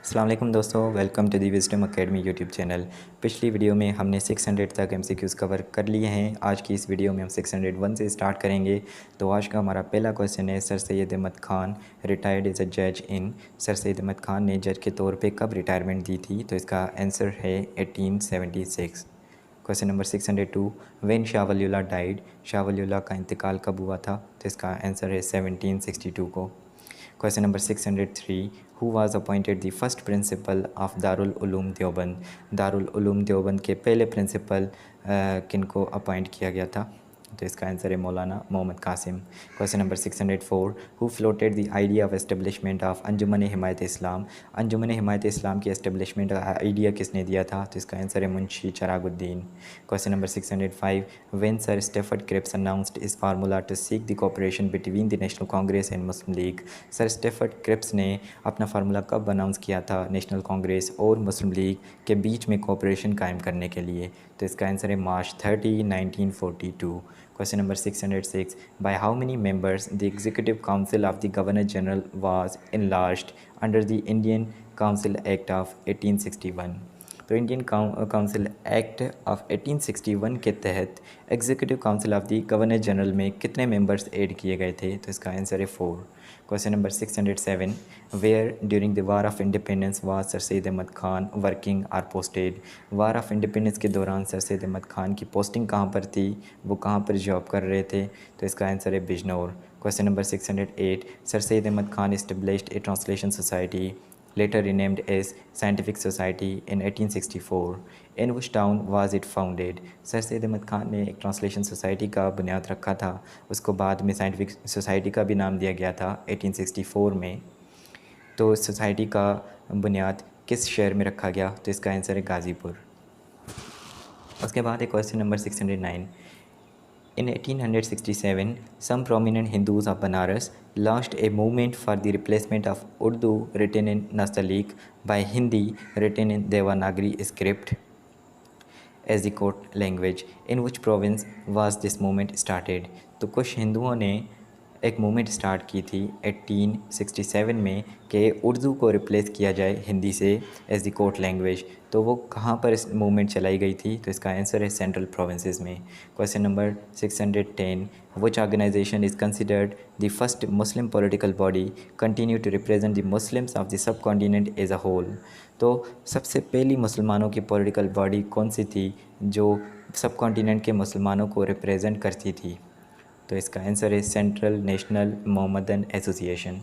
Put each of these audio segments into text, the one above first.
अस्सलाम वालेकुम दोस्तों, welcome to the wisdom academy YouTube channel. पिछली वीडियो में हमने 600 तक एमसीक्यूज़ कवर कर लिए हैं। आज की इस वीडियो में हम 601 से स्टार्ट करेंगे। तो आज का हमारा पहला क्वेश्चन है, sir Syed Ahmad Khan retired as a जज इन। सर सैयद अहमद ख़ान ने जज के तौर पे कब रिटायरमेंट दी थी? तो इसका आंसर है 1876। Question number 602, when Shah Waliullah died. Shah Waliullah का इंतकाल कब हुआ था? तो इसका आंसर है 1762 को। Question number 603, who was appointed the first principle of Darul Uloom Deoband. Darul Uloom Deoband के पहले प्रिंसिपल किन को अपॉइंट किया गया था? तो इसका आंसर है Maulana Mohammad Qasim. Question number 604, who floated the idea of establishment of Anjuman Himayat Islam. Anjuman Himayat Islam की एस्टेब्लिशमेंट का आइडिया किसने दिया था? तो इसका आंसर है Munshi Chiraguddin. Question number 605, when sir Stafford Cripps announced his formula to seek the cooperation between the National Congress and Muslim League. Sir Stafford Cripps ने अपना फार्मूला कब अनाउंस किया था नेशनल कांग्रेस और मुस्लिम लीग के बीच में कोऑपरेशन कायम करने के लिए? तो इसका आंसर है मार्च 30, 1942। Question number 606, by how many members the Executive Council of the Governor General was enlarged under the Indian Council Act of 1861? तो इंडियन काउंसिल एक्ट ऑफ 1861 के तहत executive council of the governor general में कितने members add किए गए थे? तो इसका आंसर है 4। Question number 607, where during the war of independence was sir Syed Ahmad Khan working or posted. War of independence के दौरान सर सैयद अहमद ख़ान की पोस्टिंग कहाँ पर थी, वो कहाँ पर जॉब कर रहे थे? तो इसका आंसर है Bijnor. Question number 608, sir Syed Ahmad Khan established a translation society later renamed as Scientific Society in 1864. In which town was it founded? Sir Syed Ahmad Khan ने एक ट्रांसलेशन सोसाइटी का बुनियाद रखा था, उसको बाद में साइंटिफिक सोसाइटी का भी नाम दिया गया था 1864 में। तो इस सोसाइटी का बुनियाद किस शहर में रखा गया? तो इसका आंसर है गाज़ीपुर। उसके बाद एक question number 609, in 1867, some prominent Hindus of Banaras launched a movement for the replacement of Urdu written in Nastaliq by Hindi written in Devanagari script as the court language. In which province was this movement started? तो कुछ हिंदुओं ने एक movement start की थी 1867 में कि उर्दू को रिप्लेस किया जाए हिंदी से एज द कोर्ट लैंग्वेज। तो वो कहाँ पर इस मूवमेंट चलाई गई थी? तो इसका आंसर है सेंट्रल प्रोविंसेस में। Question number 610, which organization is considered the first Muslim political body continue to represent the Muslims of the subcontinent as a whole. तो सबसे पहली मुसलमानों की पॉलिटिकल बॉडी कौन सी थी जो सब कॉन्टिनेंट के मुसलमानों को रिप्रेजेंट करती थी? तो इसका आंसर है central national Mohammedan association.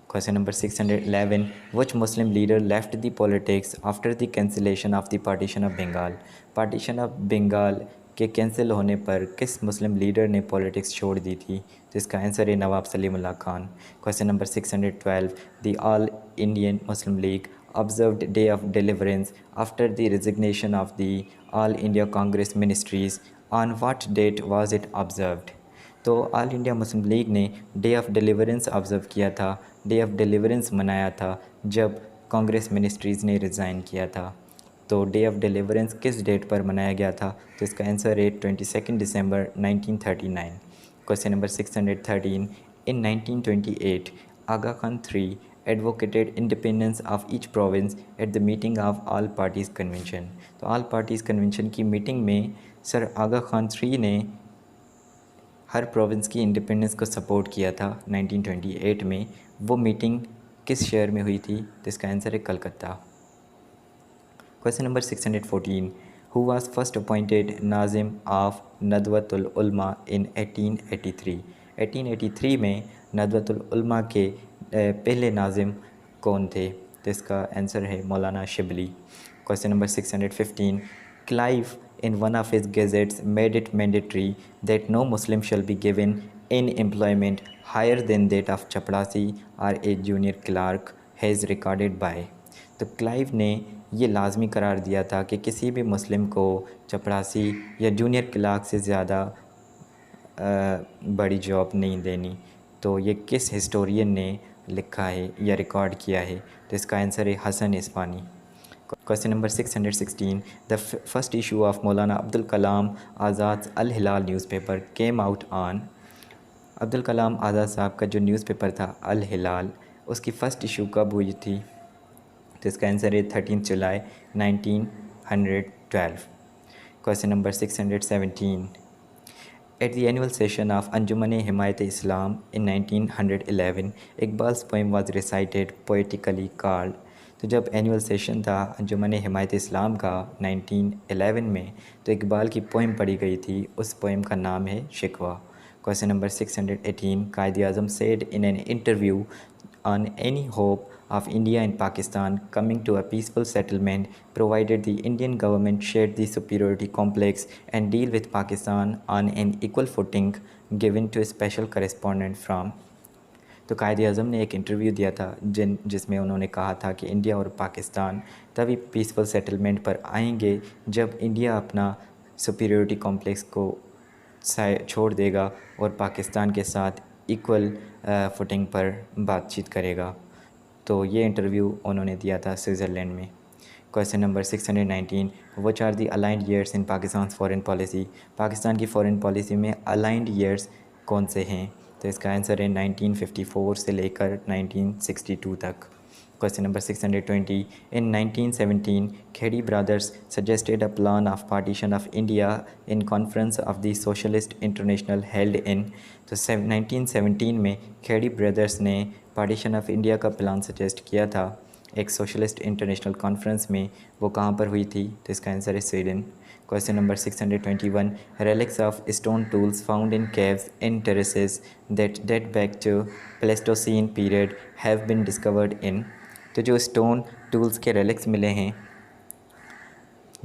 Question number 611, which Muslim leader left the politics after the cancellation of the partition of Bengal. Partition of Bengal के कैंसिल होने पर किस मुस्लिम लीडर ने पॉलिटिक्स छोड़ दी थी? तो इसका आंसर है Nawab Salimullah Khan. Question number 612, the all Indian Muslim League observed day of deliverance after the resignation of the all India Congress ministries. On what date was it observed? तो ऑल इंडिया मुस्लिम लीग ने day of deliverance observe किया था, day of deliverance मनाया था जब Congress ministries ने resign किया था। तो डे ऑफ डिलीवरेंस किस डेट पर मनाया गया था? तो इसका आंसर है 22 दिसंबर 1939। Question number 613, in 1928 Agha Khan III advocated independence of each province at the meeting of all parties convention। तो ऑल पार्टीज़ कन्वेंशन की मीटिंग में सर आगा खान III ने हर प्रोविंस की इंडिपेंडेंस को सपोर्ट किया था 1928 में। वो मीटिंग किस शहर में हुई थी? तो इसका आंसर है Calcutta. Question number 614, who was first appointed Nazim of Nadwatul Ulama in 1883। 1883 में नदवतुल उलमा के पहले नाजिम कौन थे? तो इसका आंसर है मौलाना Shibli. Question number 615, Clive in one of his gazettes made it mandatory that no Muslim shall be given any employment higher than that of chaprasi or a junior clerk has recorded by। तो Clive ने ये लाजमी करार दिया था कि किसी भी मुस्लिम को चपरासी या जूनियर क्लार्क से ज़्यादा बड़ी जॉब नहीं देनी। तो ये किस हिस्टोरियन ने लिखा है या रिकॉर्ड किया है? तो इसका आंसर है Hasan इस्फानी। Question number 616, the first issue of Maulana Abdul Kalam Azad's Al Hilal newspaper came out on। Abdul Kalam Azad साहब का जो न्यूज़पेपर था अल हिलाल, उसकी फ़र्स्ट इशू कब हुई थी? तो इसका आंसर है 13 जुलाई 1912। Question number 617। At the annual session of Anjuman-e-Himayat-e-Islam in 1911, Iqbal's poem was recited poetically called। तो जब एनुअल सेशन था अंजुमन हिमायत इस्लाम का 1911 में, तो इकबाल की पोइम पढ़ी गई थी। उस पोइम का नाम है शिकवा। Question number 618। Quaid Azam said in an interview on any hope of India and Pakistan coming to a peaceful settlement, provided the Indian government shared the superiority complex and deal with Pakistan on an equal footing, given to a special correspondent from। तो कायद आज़म ने एक interview दिया था जिसमें उन्होंने कहा था कि इंडिया और पाकिस्तान तभी पीसफुल सेटलमेंट पर आएंगे जब इंडिया अपना सुपीरियरिटी कॉम्प्लेक्स को छोड़ देगा और पाकिस्तान के साथ इक्वल फुटिंग पर बातचीत करेगा। तो ये इंटरव्यू उन्होंने दिया था स्विट्ज़रलैंड में। Question number 619। Which are the aligned years in Pakistan foreign policy. Pakistan की फ़ॉरेन पॉलिसी में अलाइंड ईयर्स कौन से हैं? तो इसका आंसर है 1954 से लेकर 1962 तक। Question number 620। In 1917, Khedi brothers suggested a plan of partition of India in conference of the Socialist International held in। तो 1917 में खेड़ी ब्रदर्स ने पार्टीशन ऑफ इंडिया का प्लान सजेस्ट किया था एक सोशलिस्ट इंटरनेशनल कॉन्फ्रेंस में। वो कहाँ पर हुई थी? तो इसका आंसर है Sweden. Question number 621। relics of stone tools found in caves in terraces that date back to Pleistocene period have been discovered in। तो जो स्टोन टूल्स के रेलिक्स मिले हैं,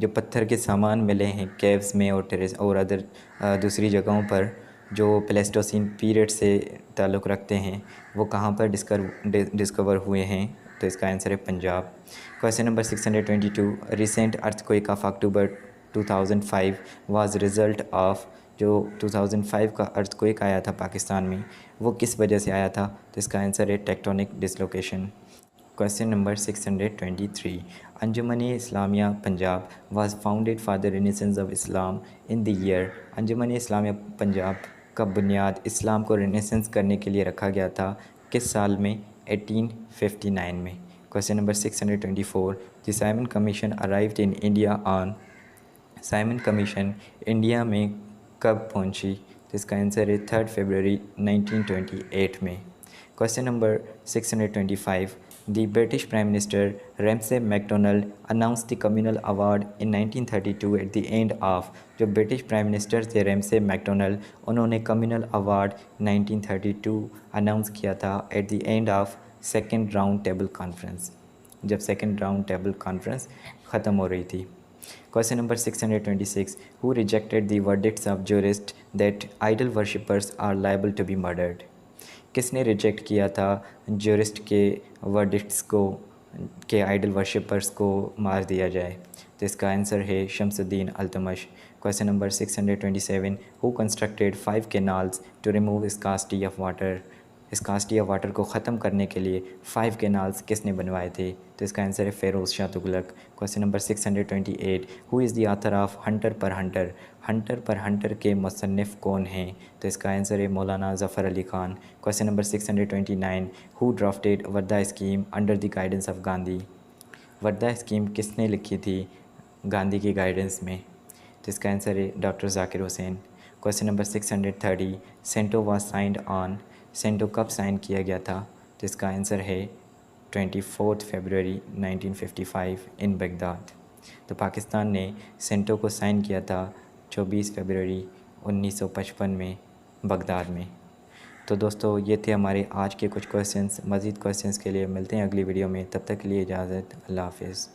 जो पत्थर के सामान मिले हैं केव्स में और टेरेस और अदर दूसरी जगहों पर जो प्लेस्टोसीन पीरियड से ताल्लुक़ रखते हैं, वो कहाँ पर डिस्कवर हुए हैं? तो इसका आंसर है Punjab. Question number 622। Recent earthquake of October 2005 was result of. जो 2005 का अर्थक्वेक आया था पाकिस्तान में, वो किस वजह से आया था? तो इसका आंसर है tectonic dislocation. Question number 623। Anjuman e Islamia Punjab was founded for the Renaissance of Islam in the year। Anjuman e Islamia Punjab का बुनियाद इस्लाम को रेनेसेंस करने के लिए रखा गया था किस साल में? 1859 में। Question number 624। The Simon commission arrived in India on. Simon commission India में कब पहुंची? तो इसका आंसर है 3 फरवरी 1928 में। Question number 625। The British Prime Minister Ramsay MacDonald announced the Communal Award in 1932 at the end of। जो ब्रिटिश प्राइम मिनिस्टर थे Ramsay McDonald, उन्होंने कम्युनल अवार्ड 1932 अनाउंस किया था at the end of second round table conference, जब second round table conference ख़त्म हो रही थी। Question number 626। Who rejected the verdicts of jurists that idol worshippers are liable to be murdered। किसने reject किया था जूरिस्ट के वर्डिक्ट्स को के आइडल वर्शिपर्स को मार दिया जाए? तो इसका आंसर है Shamsuddin Altamash. Question number 627। Who constructed 5 canals to remove scarcity of water. Scarcity of water को ख़त्म करने के लिए 5 कैनाल्स किसने बनवाए थे? तो इसका आंसर है Feroze Shah Tughlaq. Question number 628। Who is the author of Hunter पर हंटर। हंटर पर हंटर के मुसन्निफ़ कौन हैं? तो इसका आंसर है मौलाना Zafar Ali Khan. Question number 629। Who drafted Wardha scheme under the guidance of Gandhi. Wardha scheme किसने लिखी थी गांधी की गाइडेंस में? तो इसका आंसर है doctor Zakir Hussain. Question number 630। CENTO was signed on. CENTO कब साइन किया गया था? तो इसका आंसर है 24 फरवरी 1955 इन बगदाद। तो पाकिस्तान ने सेंटो को साइन किया था 24 फरवरी 1955 में बगदाद में। तो दोस्तों ये थे हमारे आज के कुछ क्वेश्चंस। मज़ीद क्वेश्चंस के लिए मिलते हैं अगली वीडियो में। तब तक के लिए इजाज़त। अल्लाह हाफ़िज़।